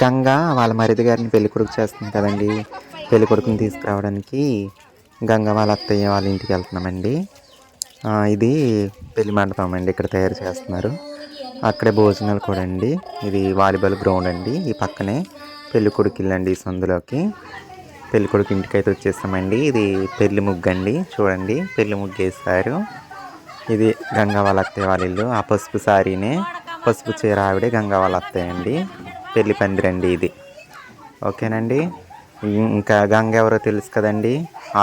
గంగ వాళ్ళ మరిది గారిని పెళ్లి కొడుకు చేస్తుంది కదండి. పెళ్లి కొడుకుని తీసుకురావడానికి గంగ వాళ్ళ అత్తయ్య వాళ్ళ ఇంటికి వెళ్తున్నామండి. ఇది పెళ్లి మండపం అండి, ఇక్కడ తయారు చేస్తున్నారు. అక్కడే భోజనాలు కూడా అండి. ఇది వాలీబాల్ గ్రౌండ్ అండి. ఈ పక్కనే పెళ్లి కొడుకు ఇల్లు అండి. ఈ సందులోకి పెళ్లి కొడుకు ఇంటికి అయితే వచ్చేస్తామండి. ఇది పెళ్లి ముగ్గు అండి, చూడండి పెళ్లి ముగ్గు వేస్తారు. ఇది గంగా వాళ్ళ అత్తయ్య వాళ్ళ ఇల్లు. ఆ పసుపు సారీనే పసుపు చీర ఆవిడే గంగా వాళ్ళ అత్తయ్య అండి. పెళ్లి పందిరండి ఇది. ఓకేనండి. ఇంకా గంగ ఎవరో తెలుసు కదండి,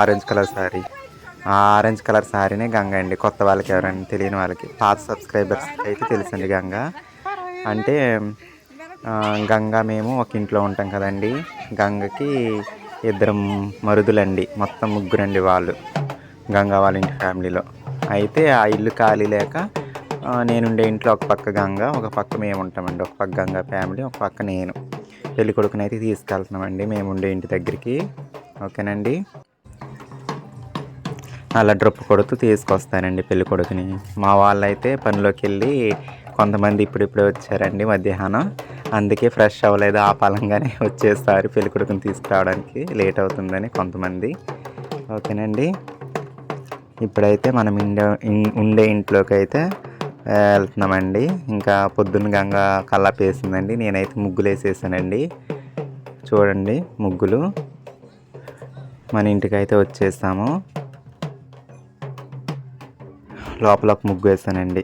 ఆరెంజ్ కలర్ శారీ. ఆ ఆరెంజ్ కలర్ శారీనే గంగ అండి. కొత్త వాళ్ళకి ఎవరైనా తెలియని వాళ్ళకి, పాత సబ్స్క్రైబర్స్ అయితే తెలుసండి గంగ అంటే. గంగ మేము ఒక ఇంట్లో ఉంటాం కదండి. గంగకి ఇద్దరు మరుదులండి, మొత్తం ముగ్గురండి వాళ్ళు గంగ వాళ్ళ ఇంటి ఫ్యామిలీలో. అయితే ఆ ఇల్లు ఖాళీ లేక నేనుండే ఇంట్లో ఒక పక్క గంగ, ఒక పక్క మేము ఉంటామండి. ఒక పక్క గంగ ఫ్యామిలీ, ఒక పక్క నేను. పెళ్లి కొడుకుని అయితే తీసుకెళ్తున్నామండి మేము ఉండే ఇంటి దగ్గరికి. ఓకేనండి. అలా డ్రప్పు కొడుతూ తీసుకొస్తానండి పెళ్లి కొడుకుని. మా వాళ్ళు అయితే పనిలోకి వెళ్ళి కొంతమంది ఇప్పుడిప్పుడే వచ్చారండి మధ్యాహ్నం. అందుకే ఫ్రెష్ అవ్వలేదు, ఆపాలంగానే వచ్చేస్తారు పెళ్లి కొడుకుని తీసుకురావడానికి. లేట్ అవుతుందని కొంతమంది. ఓకేనండి. ఇప్పుడైతే మనం ఉండే ఇంట్లోకి అయితే వెళ్తున్నామండి. ఇంకా పొద్దున్న గంగ కల్లాపు వేసిందండి. నేనైతే ముగ్గులు వేసేసానండి. చూడండి ముగ్గులు. మన ఇంటికి అయితే వచ్చేసాము. లోపల ఒక ముగ్గు వేసానండి,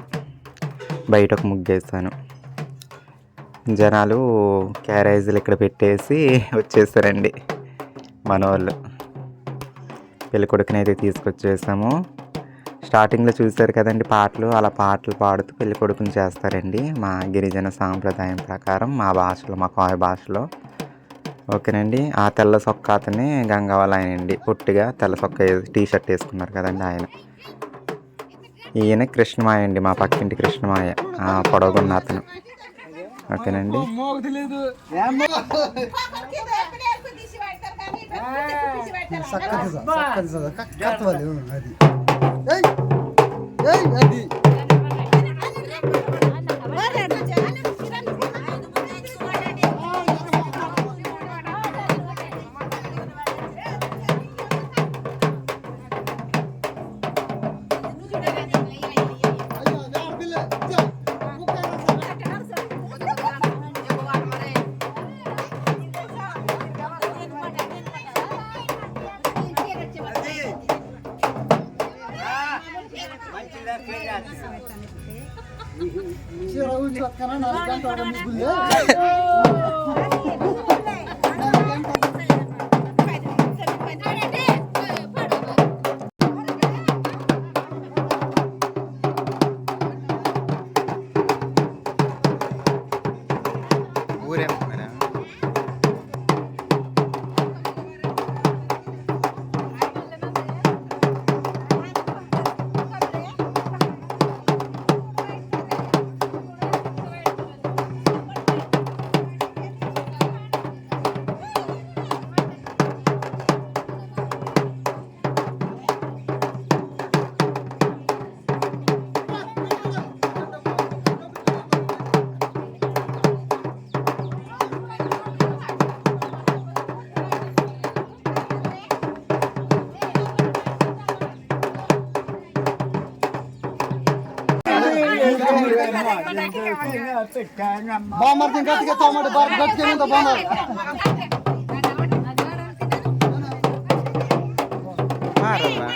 బయట ఒక ముగ్గు వేసాను. జనాలు క్యారేజీలు ఇక్కడ పెట్టేసి వచ్చేసారండి మన వాళ్ళు. పెళ్లి కొడుకుని అయితే తీసుకొచ్చేసాము. స్టార్టింగ్లో చూశారు కదండి పాటలు, అలా పాటలు పాడుతూ పెళ్లి కొడుకుని చేస్తారండి మా గిరిజన సాంప్రదాయం ప్రకారం, మా భాషలో, మా కోయ భాషలో. ఓకేనండి. ఆ తెల్ల సొక్క అతనే గంగా వాళ్ళ ఆయన అండి. పొట్టిగా తెల్ల సొక్క టీ షర్ట్ వేసుకున్నారు కదండి ఆయన. ఈయన కృష్ణమాయ అండి, మా పక్కింటి కృష్ణమాయ, పొడవుగున్న అతను. ఓకేనండి. బామర్ది గట్టిగా తోమడు బార్ గట్టిగా ఉందా బామర్ మారరా.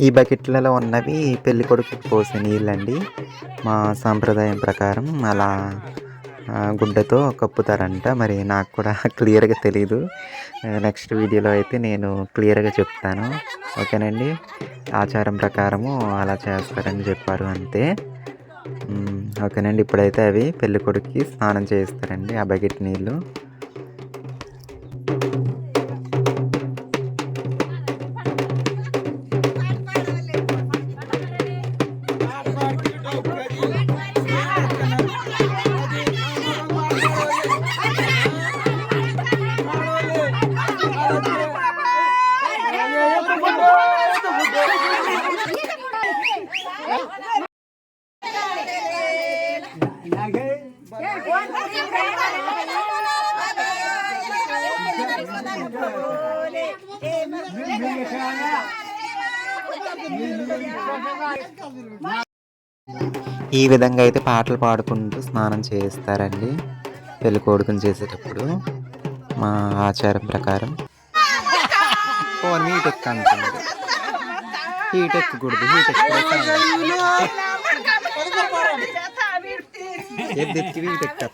ఈ బకెట్లలో ఉన్నవి పెళ్లి కొడుకు పోసే నీళ్ళండి. మా సాంప్రదాయం ప్రకారం అలా గుడ్డతో కప్పుతారంట. మరి నాకు కూడా క్లియర్గా తెలీదు. నెక్స్ట్ వీడియోలో అయితే నేను క్లియర్గా చెప్తాను. ఓకేనండి. ఆచారం ప్రకారము అలా చేస్తారని చెప్పారు అంతే. ఓకేనండి, ఇప్పుడైతే అవి పెళ్లి కొడుకుకి స్నానం చేయిస్తారండి ఆ బకెట్ నీళ్ళు. ఈ విధంగా అయితే పాటలు పాడుకుంటూ స్నానం చేయిస్తారండి పెళ్లి కొడుకుని చేసేటప్పుడు మా ఆచారం ప్రకారం. హీట్ ఎక్క అంటుంది, హీట్ ఎక్కకూడదు, హీట్ ఎక్కి హీట్ ఎక్క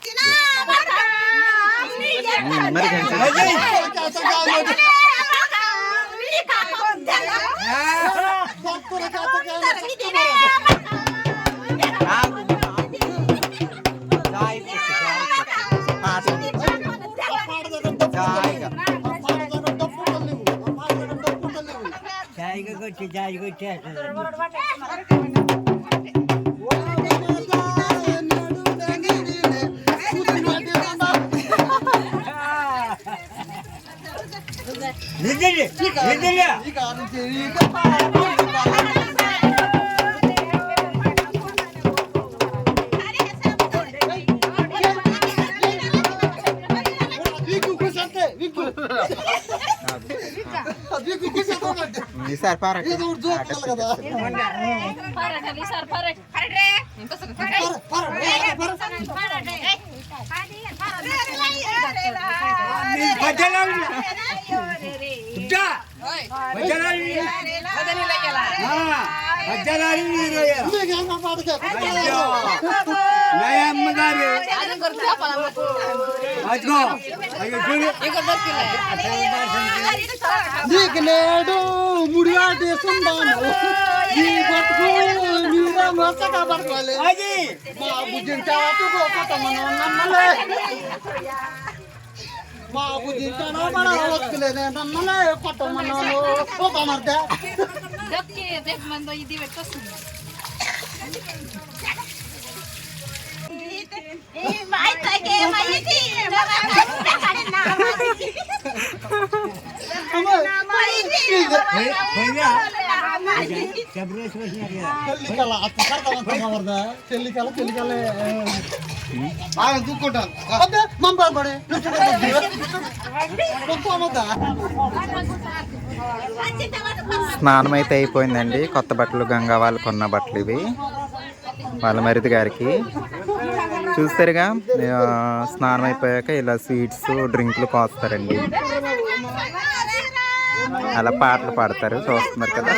మరి నీకు నేడు ముడివాటేసుందాను నీ బతుకు నీరే మొత్తగా పడుకోవాలి మా బుద్ధి నమ్మలే మా బుద్ధి మన వస్తులేదే నమ్మలే కొట్టమన్నాను ఒక మర్ద ఇది పెట్టొస్తుంది. స్నానం అయితే అయిపోయిందండి. కొత్త బట్టలు గంగా వాళ్ళు కొన్న బట్టలు ఇవి వాళ్ళ మరిది గారికి. చూస్తారుగా స్నానం అయిపోయాక ఇలా స్వీట్స్ డ్రింకులు పోస్తారండి, అలా పాటలు పాడతారు, చూస్తున్నారు కదా.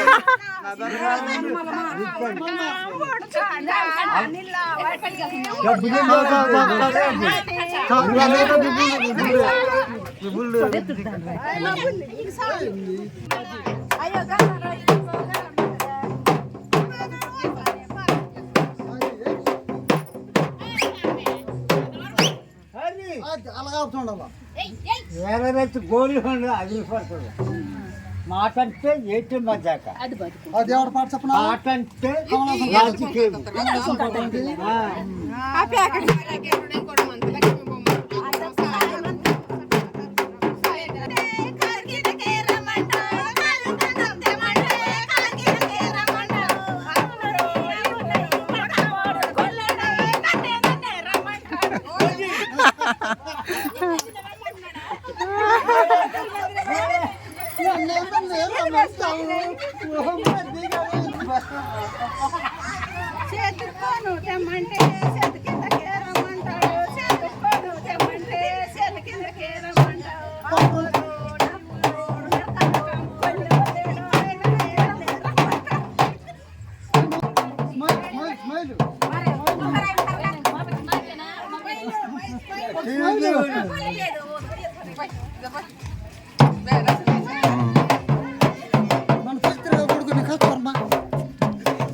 గోళీ అది పడుతుంది. మాటంటే ఏటి మజాక అది ఎవరు పాట చెప్పిన మాటంటే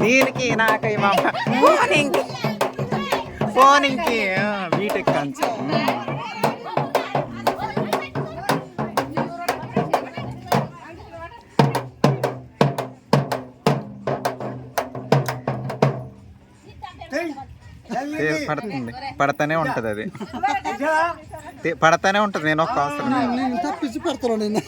దీనికి నాకు ఫోన్ ఇంకే బీటెక్ కంచు. పడుతుంది, పడతానే ఉంటుంది, అది పడతానే ఉంటుంది. నేను ఒక అవసరం తప్పించి పెడతాను నేను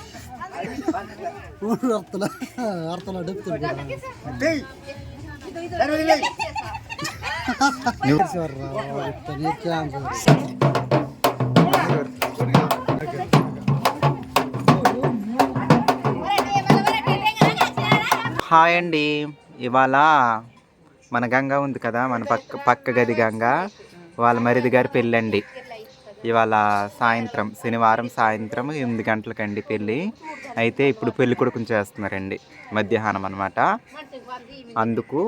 హాయ్ అండి. ఇవాళ మన గంగ ఉంది కదా, మన పక్క గది గంగ, వాళ్ళ మరిది గారి పెళ్ళండి. ఇవాళ సాయంత్రం, శనివారం సాయంత్రం 8 గంటలకండి పెళ్ళి. అయితే ఇప్పుడు పెళ్లి కొడుకుని చేస్తున్నారండి, మధ్యాహ్నం అనమాట. అందుకు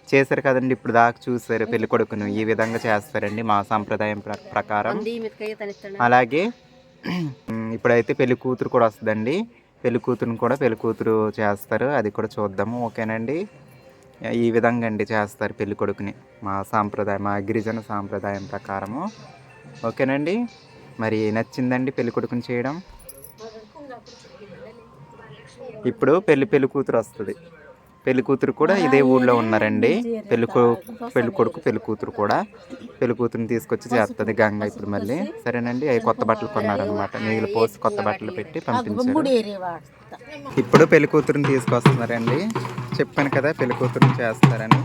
చేశారు కదండి, ఇప్పుడు దాకా చూసారు. పెళ్లి కొడుకును ఈ విధంగా చేస్తారండి మా సాంప్రదాయం ప్రకారం. అలాగే ఇప్పుడైతే పెళ్లి కూతురు కూడా వస్తుందండి. పెళ్లి కూతురుని కూడా పెళ్లి కూతురు చేస్తారు, అది కూడా చూద్దాము. ఓకేనండి. ఈ విధంగా అండి చేస్తారు పెళ్లి కొడుకుని మా సాంప్రదాయం, మా గిరిజన సాంప్రదాయం ప్రకారము. ఓకేనండి. మరి నచ్చిందండి పెళ్లి కొడుకుని చేయడం. ఇప్పుడు పెళ్లి కూతురు వస్తుంది. పెళ్లి కూతురు కూడా ఇదే ఊళ్ళో ఉన్నారండి. పెళ్లి కొడుకు పెళ్లి కూతురు కూడా పెళ్లి కూతురుని తీసుకొచ్చి చేస్తుంది గంగ ఇప్పుడు మళ్ళీ. సరేనండి. అవి కొత్త బట్టలు కొన్నారనమాట, నీళ్ళు పోసి కొత్త బట్టలు పెట్టి పంపించారు. ఇప్పుడు పెళ్లి కూతురుని తీసుకొస్తున్నారండి. చెప్పాను కదా పెళ్లి కూతురుని చేస్తారని,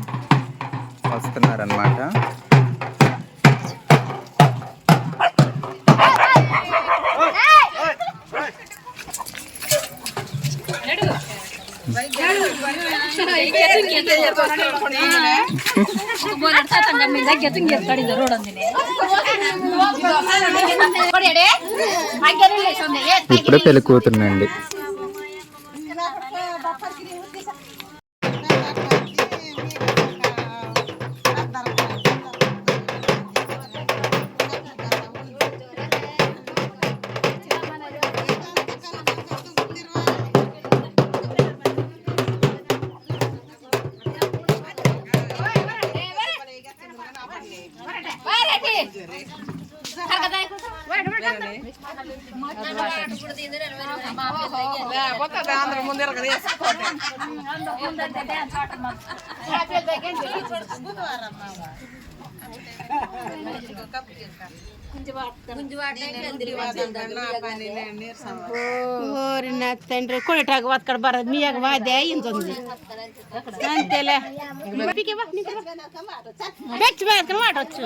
వస్తున్నారనమాట. ఇప్పుడు పెళ్లి కూతురునండి. తండ్రి కొనేటాకు అక్కడ బర మీయకు వాదే ఇంతుంది అంతేలే పెచ్చి పెట్టుకుని వాడవచ్చు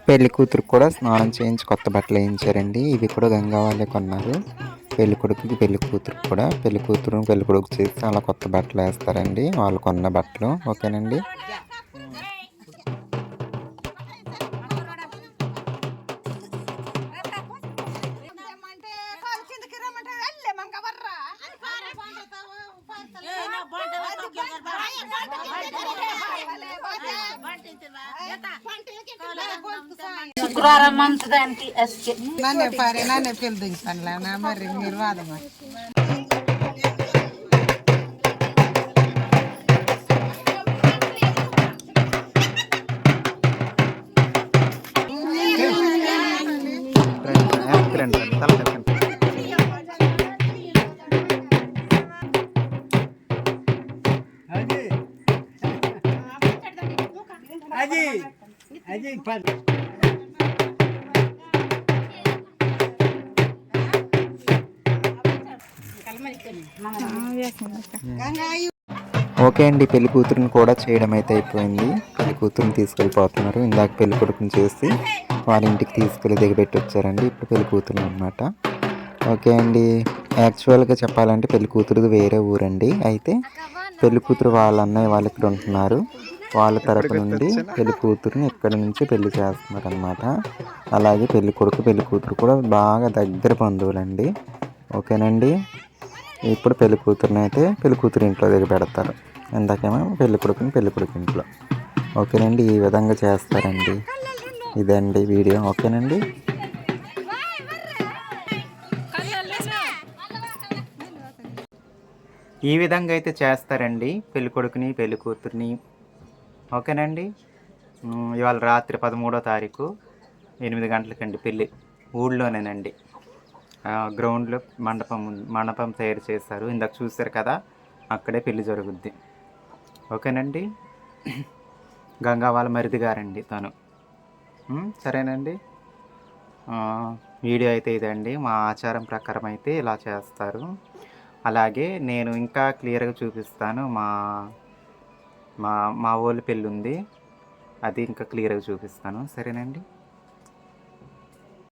పెళ్లి కూతురు కూడా స్నానం చేయించి కొత్త బట్టలు వేయించారండి. ఇవి కూడా గంగా వాళ్ళే కొన్నారు. పెళ్లి కొడుకుకి పెళ్లి కూతురు కూడా, పెళ్లి కూతురు పెళ్లి కొడుకు చేసి అలా కొత్త బట్టలు వేస్తారండి, వాళ్ళు కొన్న బట్టలు. ఓకేనండి. శుక్రవారం మంచిదానికి నానే పెళ్లి దించాను మరి మీరు వాదమా. ఓకే అండి. పెళ్లి కూతురుని కూడా చేయడం అయితే అయిపోయింది. పెళ్లి కూతురుని తీసుకెళ్ళిపోతున్నారు. ఇందాక పెళ్లి కొడుకుని చేసి వాళ్ళ ఇంటికి తీసుకెళ్ళి దిగబెట్టి వచ్చారండి. ఇప్పుడు పెళ్లి కూతురు అనమాట. ఓకే అండి. యాక్చువల్గా చెప్పాలంటే పెళ్లి కూతురుది వేరే ఊరండి. అయితే పెళ్లి కూతురు వాళ్ళ అన్నయ్య వాళ్ళు ఇక్కడ ఉంటున్నారు. వాళ్ళ తరపు నుండి పెళ్లి కూతురుని ఇక్కడి నుంచి పెళ్లి చేస్తున్నారు అనమాట. అలాగే పెళ్లి కొడుకు పెళ్లి కూతురు కూడా బాగా దగ్గర బంధువులండి. ఓకేనండి. ఇప్పుడు పెళ్లి కూతురుని అయితే పెళ్లి కూతురు ఇంట్లో దిగ పెడతారు. ఇందాకేమో పెళ్లి కొడుకుని పెళ్లి కొడుకు ఇంట్లో. ఓకేనండి. ఈ విధంగా చేస్తారండి. ఇదండి వీడియో. ఓకేనండి. ఈ విధంగా అయితే చేస్తారండి పెళ్లి కొడుకుని పెళ్లి కూతుర్ని. ఓకేనండి. ఇవాళ రాత్రి 13వ తారీఖు 8 గంటలకండి పెళ్ళి. ఊళ్ళోనేనండి. గ్రౌండ్లో మండపం తయారు చేస్తారు. ఇందాక చూశారు కదా, అక్కడే పెళ్లి జరుగుద్ది. ఓకేనండి. గంగా వాళ్ళ మరిది గారండి తను. సరేనండి. వీడియో అయితే ఇదండి. మా ఆచారం ప్రకారం అయితే ఇలా చేస్తారు. అలాగే నేను ఇంకా క్లియర్గా చూపిస్తాను. మా మా మా ఊళ్ళో పెళ్ళి ఉంది, అది ఇంకా క్లియర్గా చూపిస్తాను. సరేనండి.